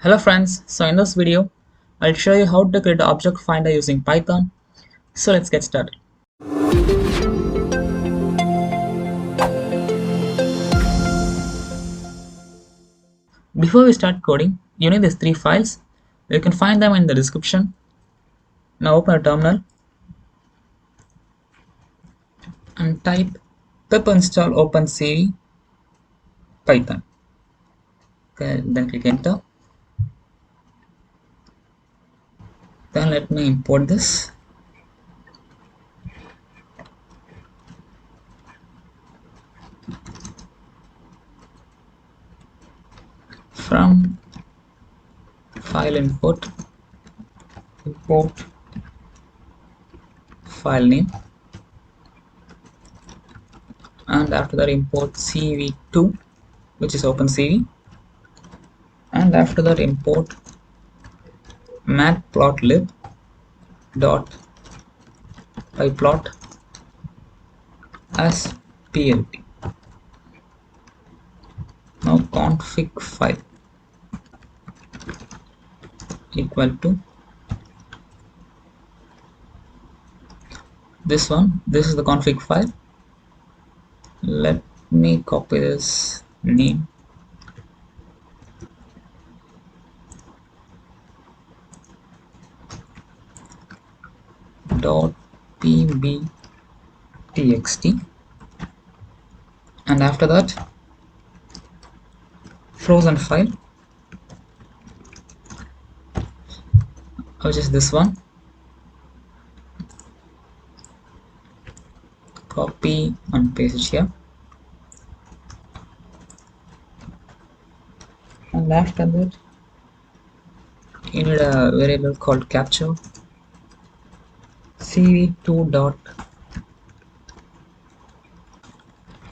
Hello friends, so in this video, I'll show you how to create an object finder using Python. So let's get started. Before we start coding, you need these three files. You can find them in the description. Now open a terminal and type pip install OpenCV Python. Okay, then click enter. Then let me import this. From file import file name, and after that import cv2, which is OpenCV, and after that import matplotlib dot pyplot as plt. Now config file equal to this one. This is the config file. Let me copy this name .pb.txt, and after that frozen file, which is this one. Copy and paste it here, and after that you need a variable called capture cv2 dot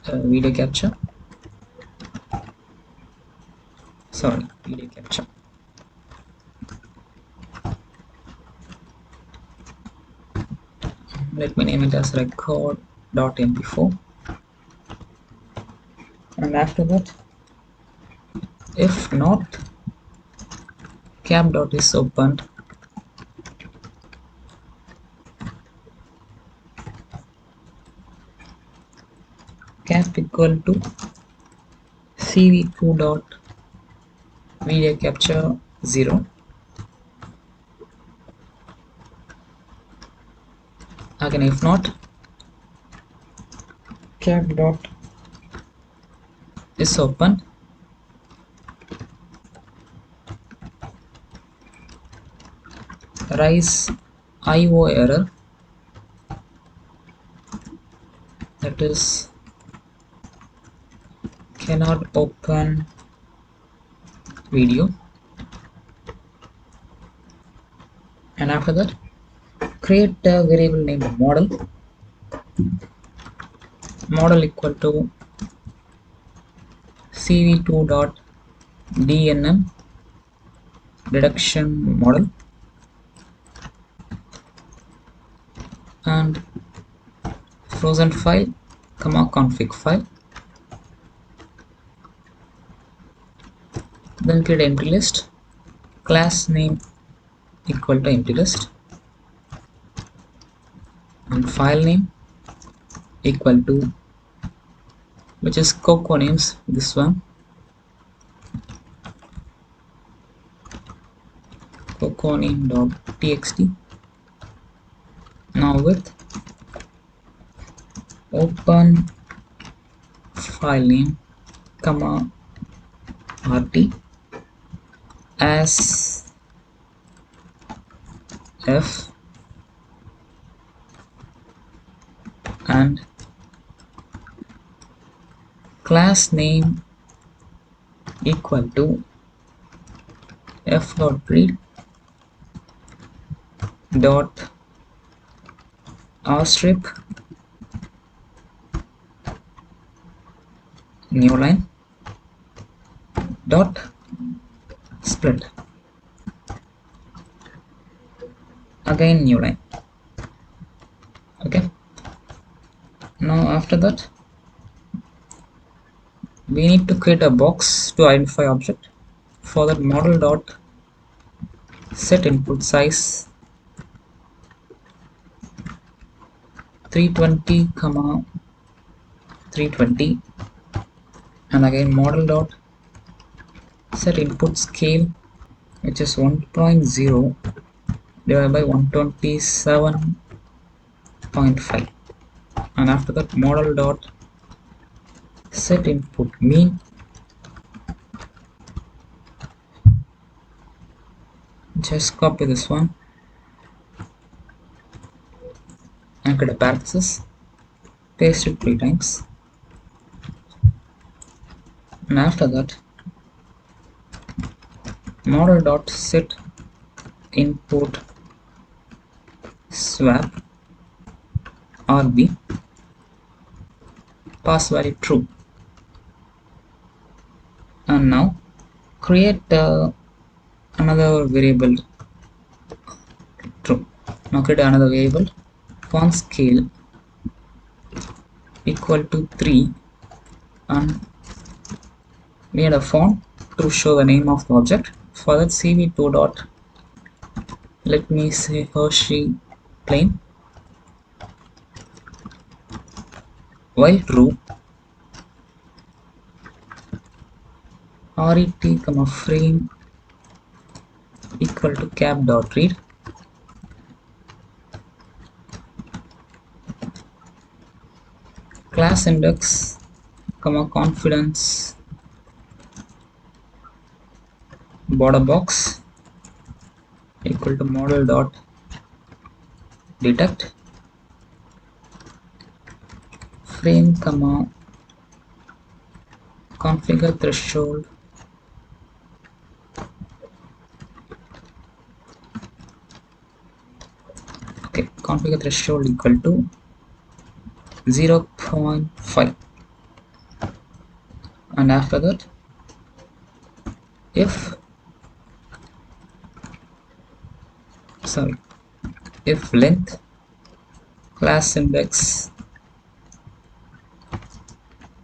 video capture let me name it as record.mp4, and after that if not cap is opened, cap equal to cv2 dot video capture 0. Again, if not, cap dot is open, rise IO error, that is cannot open video, and after that create a variable named model equal to cv2 dot dnm deduction model, and frozen file comma config file. Then create empty list, class name equal to empty list, and file name equal to, which is cocoa names, this one, cocoa name.txt. Now with open file name comma rt as f and class name equal to f.read dot rstrip new line dot split, again new line. Okay, now after that we need to create a box to identify object. For that, model dot set input size 320 comma 320, and again model dot set input scale, which is 1.0 divided by 127.5, and after that model dot set input mean, just copy this one and create a parenthesis, paste it 3 times, and after that model dot set input swap RB, pass value true, and now create another variable true. Now create another variable font scale equal to 3, and we add a font to show the name of the object. For that, cv2 dot, let me say Hershey plain, while true ret comma frame equal to cap dot read, class index comma confidence border box equal to model dot detect frame comma configure threshold configure threshold equal to 0.5, and after that if length class index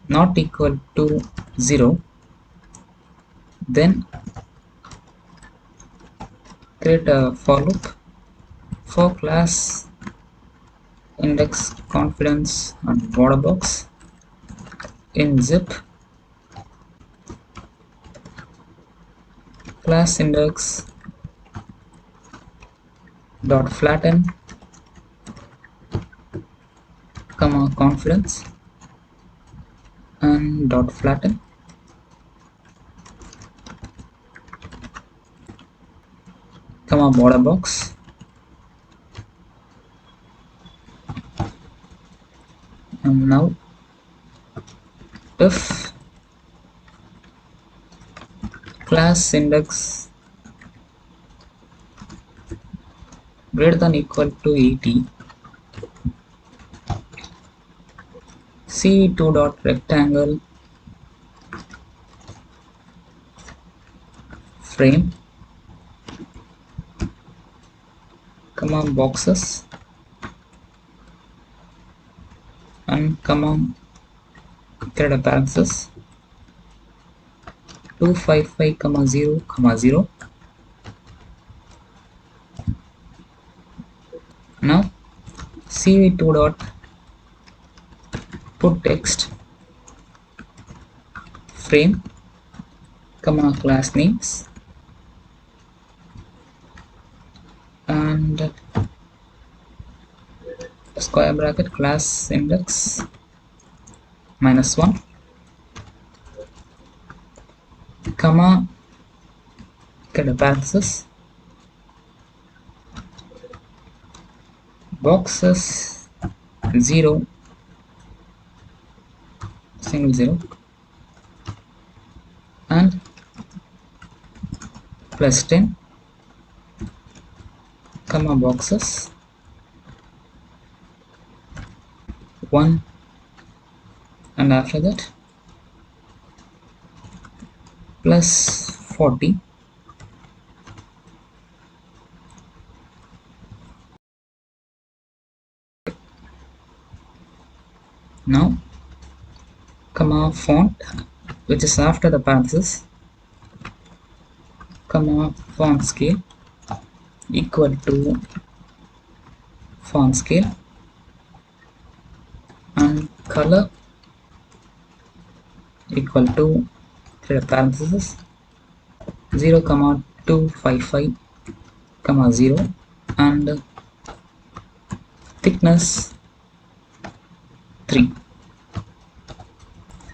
not equal to 0, then create a for loop for class index confidence and border box in zip class index dot flatten comma confidence and dot flatten comma border box, and now if class index greater than equal to 80, cv2 dot rectangle frame comma boxes and comma create a parenthesis 255 comma 0 comma 0. Now cv2 dot put text frame comma class names and square bracket class index -1 comma get a parenthesis boxes 0 single 0 and plus 10 comma boxes 1, and after that plus 40 now comma font, which is after the parenthesis, comma font scale equal to font scale, and color equal to parenthesis 0 comma 255 comma 0, and thickness 3.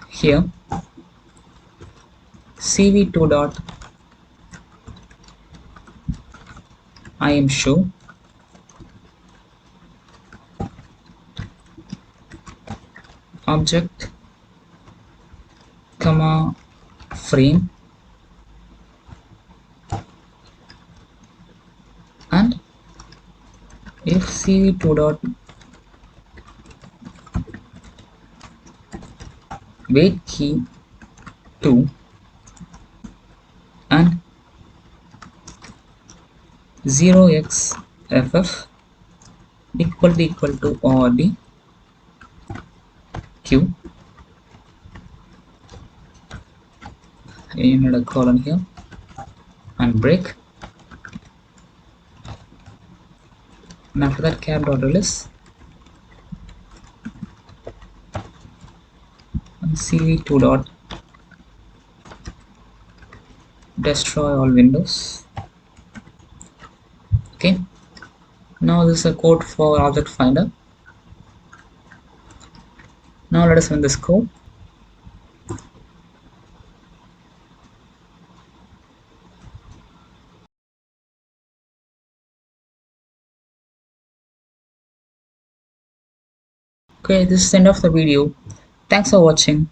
Here cv2 dot I am show object comma frame, and if cv2 dot weight key 2 and 0xff equal to ord q, you need a colon here, and break, and after that cap dot release and cv2 dot destroy all windows. Okay, now this is a code for object finder. Now let us run this code. Okay, this is the end of the video. Thanks for watching.